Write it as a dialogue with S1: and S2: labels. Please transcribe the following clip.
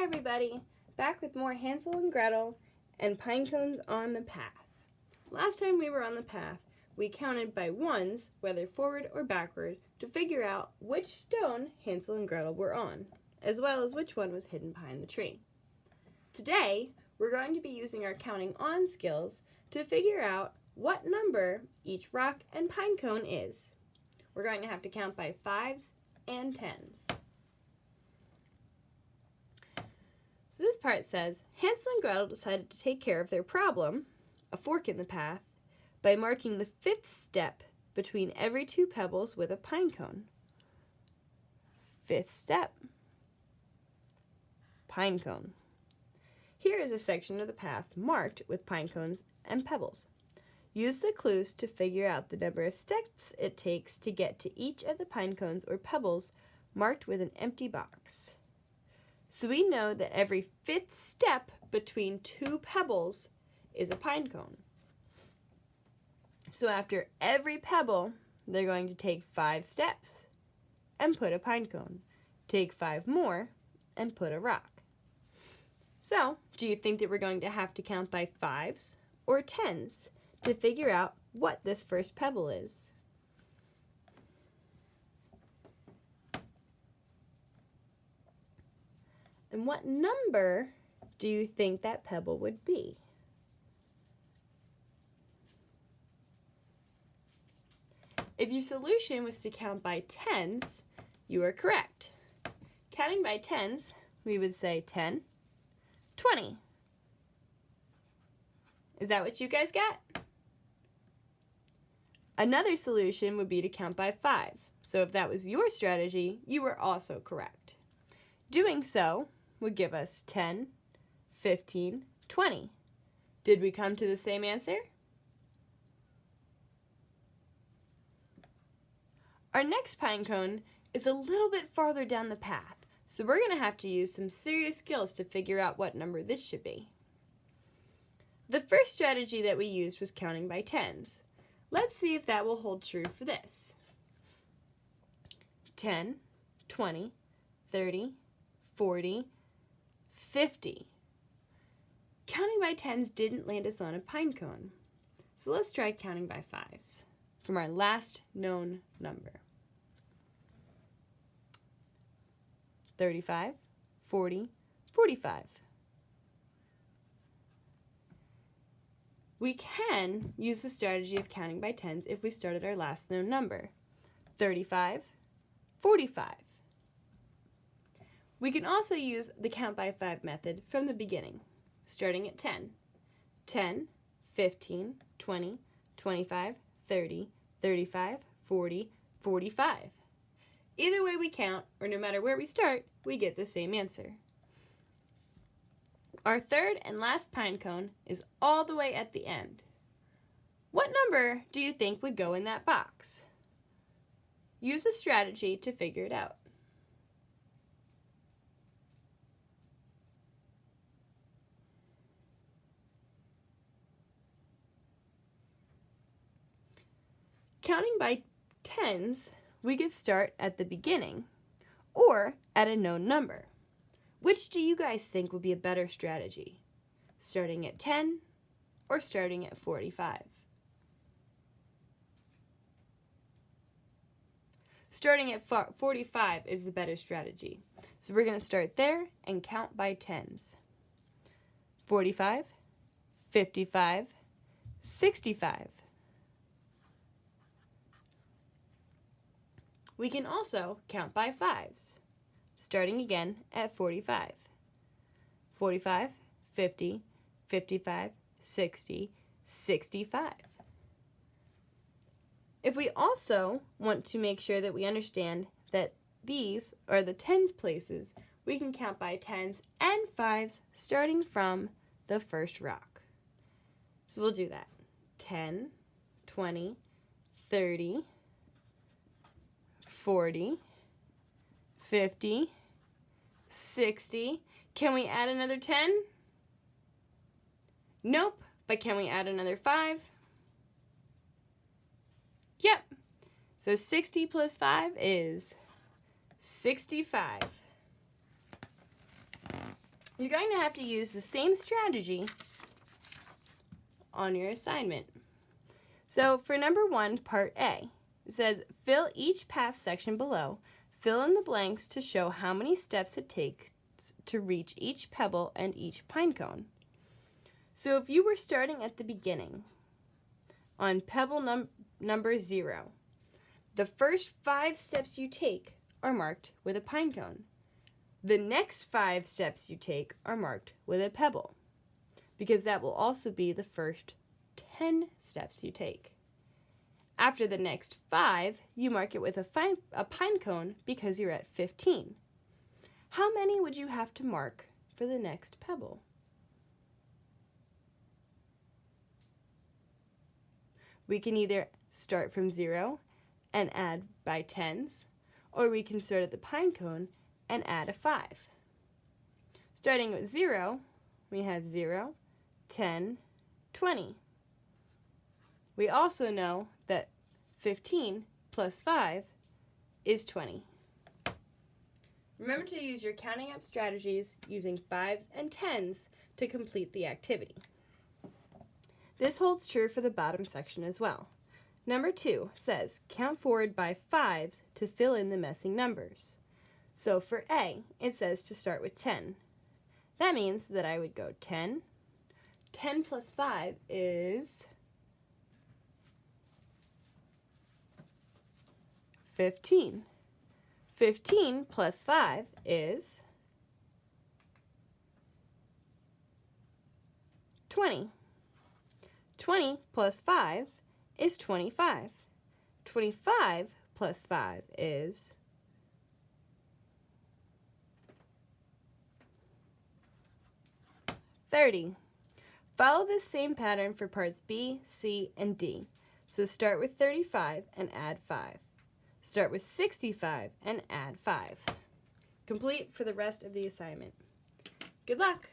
S1: everybody, back with more Hansel and Gretel and pine cones on the path. Last time we were on the path, we counted by ones, whether forward or backward, to figure out which stone Hansel and Gretel were on, as well as which one was hidden behind the tree. Today, we're going to be using our counting on skills to figure out what number each rock and pine cone is. We're going to have to count by 5s and 10s. So this part says, Hansel and Gretel decided to take care of their problem, a fork in the path, by marking the 5th step between every 2 pebbles with a pine cone. 5th step, pine cone. Here is a section of the path marked with pine cones and pebbles. Use the clues to figure out the number of steps it takes to get to each of the pine cones or pebbles marked with an empty box. So we know that every 5th step between 2 pebbles is a pine cone. So after every pebble, they're going to take 5 steps and put a pine cone. Take 5 more and put a rock. So, do you think that we're going to have to count by 5s or 10s to figure out what this first pebble is? And what number do you think that pebble would be? If your solution was to count by 10s, you are correct. Counting by 10s, we would say 10, 20. Is that what you guys got? Another solution would be to count by 5s. So if that was your strategy, you were also correct. Doing so would give us 10, 15, 20. Did we come to the same answer? Our next pine cone is a little bit farther down the path, so we're going to have to use some serious skills to figure out what number this should be. The first strategy that we used was counting by 10s. Let's see if that will hold true for this. 10, 20, 30, 40, 50. Counting by 10s didn't land us on a pine cone, so let's try counting by 5s from our last known number. 35, 40, 45. We can use the strategy of counting by 10s if we start at our last known number, 35, 45. We can also use the count by 5 method from the beginning, starting at 10. 10, 15, 20, 25, 30, 35, 40, 45. Either way we count, or no matter where we start, we get the same answer. Our third and last pine cone is all the way at the end. What number do you think would go in that box? Use a strategy to figure it out. Counting by 10s, we could start at the beginning or at a known number. Which do you guys think would be a better strategy? Starting at 10 or starting at 45? Starting at 45 is the better strategy. So we're going to start there and count by 10s. 45, 55, 65. We can also count by 5s, starting again at 45. 45, 50, 55, 60, 65. If we also want to make sure that we understand that these are the 10s places, we can count by 10s and 5s starting from the first rock. So we'll do that. 10, 20, 30, 40, 50, 60. Can we add another 10? Nope, but can we add another 5? Yep. So 60 plus 5 is 65. You're going to have to use the same strategy on your assignment. So for number 1, part A, it says fill each path section below. Fill in the blanks to show how many steps it takes to reach each pebble and each pine cone. So if you were starting at the beginning, on pebble number 0, the first 5 steps you take are marked with a pine cone. The next 5 steps you take are marked with a pebble, because that will also be the first 10 steps you take. After the next 5, you mark it with a pine cone because you're at 15. How many would you have to mark for the next pebble? We can either start from 0 and add by 10s, or we can start at the pine cone and add a 5. Starting with 0, we have 0, 10, 20. We also know that 15 plus 5 is 20. Remember to use your counting up strategies using 5s and 10s to complete the activity. This holds true for the bottom section as well. Number 2 says count forward by 5s to fill in the missing numbers. So for A, it says to start with 10. That means that I would go 10. 10 plus 5 is 15. 15 plus 5 is 20. 20 plus 5 is 25. 25 plus 5 is 30. Follow this same pattern for parts B, C, and D. So start with 35 and add 5. Start with 65 and add 5. Complete for the rest of the assignment. Good luck!